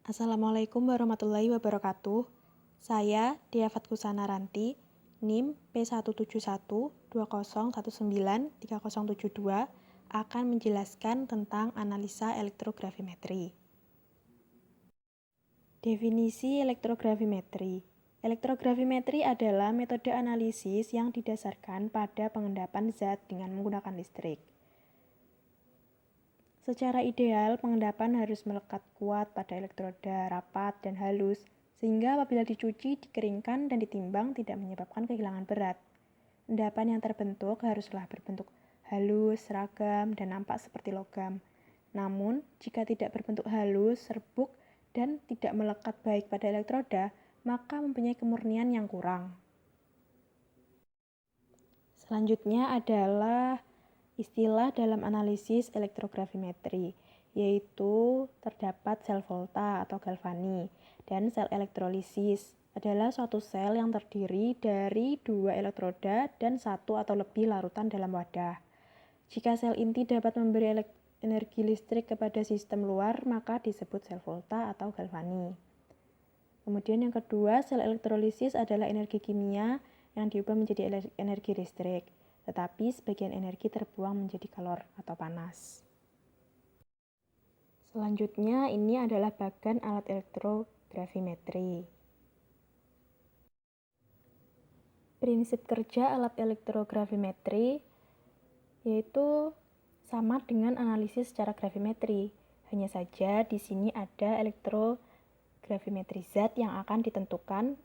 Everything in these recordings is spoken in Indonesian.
Assalamualaikum warahmatullahi wabarakatuh. Saya Dia Fatkusana Ranti, NIM P17120193072 akan menjelaskan tentang analisa elektrogravimetri. Definisi elektrogravimetri. Elektrogravimetri adalah metode analisis yang didasarkan pada pengendapan zat dengan menggunakan listrik. Secara ideal, pengendapan harus melekat kuat pada elektroda, rapat, dan halus, sehingga apabila dicuci, dikeringkan, dan ditimbang tidak menyebabkan kehilangan berat. Endapan yang terbentuk haruslah berbentuk halus, seragam, dan nampak seperti logam. Namun, jika tidak berbentuk halus, serbuk, dan tidak melekat baik pada elektroda, maka mempunyai kemurnian yang kurang. Selanjutnya adalah istilah dalam analisis elektrogravimetri, yaitu terdapat sel volta atau galvani, dan sel elektrolisis adalah suatu sel yang terdiri dari dua elektroda dan satu atau lebih larutan dalam wadah. Jika sel inti dapat memberi energi listrik kepada sistem luar, maka disebut sel volta atau galvani. Kemudian yang kedua, sel elektrolisis adalah energi kimia yang diubah menjadi energi listrik, tetapi sebagian energi terbuang menjadi kalor atau panas. Selanjutnya, ini adalah bagan alat elektrogravimetri. Prinsip kerja alat elektrogravimetri yaitu sama dengan analisis secara gravimetri. Hanya saja di sini ada elektrogravimetri zat yang akan ditentukan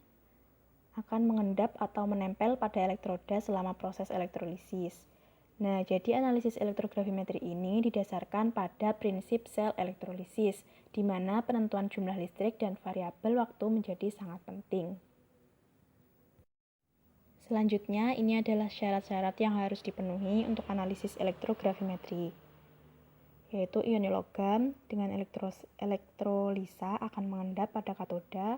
akan mengendap atau menempel pada elektroda selama proses elektrolisis. Nah, jadi analisis elektrogravimetri ini didasarkan pada prinsip sel elektrolisis, di mana penentuan jumlah listrik dan variabel waktu menjadi sangat penting. Selanjutnya, ini adalah syarat-syarat yang harus dipenuhi untuk analisis elektrogravimetri, yaitu ion logam dengan elektrolisa akan mengendap pada katoda,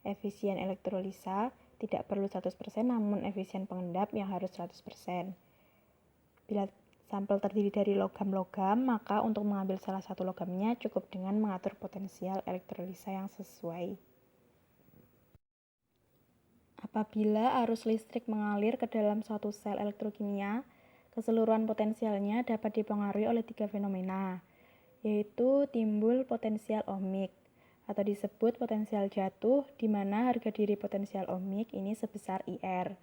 efisien elektrolisa tidak perlu 100%, namun efisien pengendap yang harus 100%. Bila sampel terdiri dari logam-logam, maka untuk mengambil salah satu logamnya cukup dengan mengatur potensial elektrolisa yang sesuai. Apabila arus listrik mengalir ke dalam suatu sel elektrokimia, keseluruhan potensialnya dapat dipengaruhi oleh 3 fenomena, yaitu timbul potensial ohmik, atau disebut potensial jatuh, di mana harga diri potensial ohmik ini sebesar IR.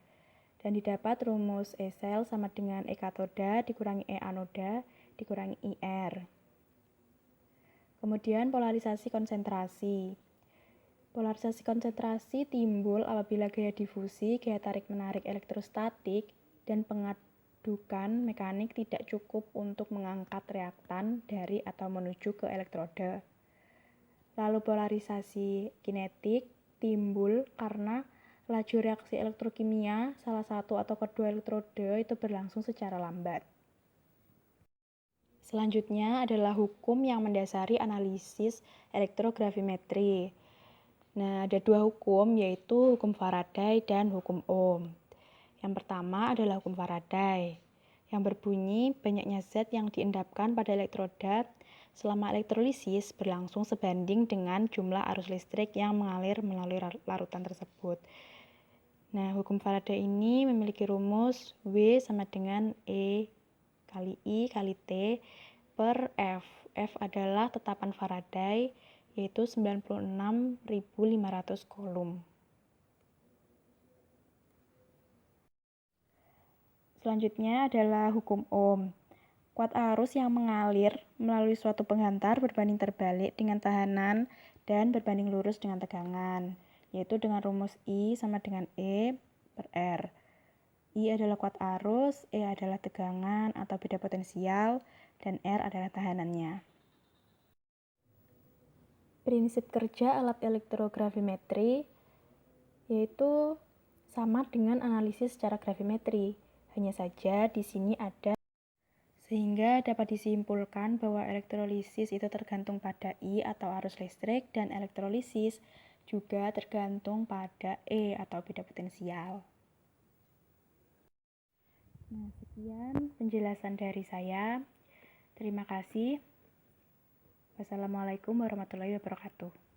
Dan didapat rumus E sel sama dengan E katoda dikurangi E anoda dikurangi IR. Kemudian polarisasi konsentrasi. Polarisasi konsentrasi timbul apabila gaya difusi, gaya tarik-menarik elektrostatik, dan pengadukan mekanik tidak cukup untuk mengangkat reaktan dari atau menuju ke elektroda. Lalu polarisasi kinetik timbul karena laju reaksi elektrokimia salah satu atau kedua elektroda itu berlangsung secara lambat. Selanjutnya adalah hukum yang mendasari analisis elektrogravimetri. Nah, ada dua hukum, yaitu hukum Faraday dan hukum Ohm. Yang pertama adalah hukum Faraday, yang berbunyi banyaknya zat yang diendapkan pada elektroda selama elektrolisis berlangsung sebanding dengan jumlah arus listrik yang mengalir melalui larutan tersebut. Nah, hukum Faraday ini memiliki rumus W sama dengan E kali I kali T per F. F adalah tetapan Faraday, yaitu 96.500 Coulomb. Selanjutnya adalah hukum Ohm. Kuat arus yang mengalir melalui suatu penghantar berbanding terbalik dengan tahanan dan berbanding lurus dengan tegangan, yaitu dengan rumus I sama dengan E per R. I adalah kuat arus, E adalah tegangan atau beda potensial, dan R adalah tahanannya. Prinsip kerja alat elektrogravimetri yaitu sama dengan analisis secara gravimetri. Hanya saja di sini ada sehingga dapat disimpulkan bahwa elektrolisis itu tergantung pada I atau arus listrik dan elektrolisis juga tergantung pada E atau beda potensial. Nah, sekian penjelasan dari saya. Terima kasih. Wassalamualaikum warahmatullahi wabarakatuh.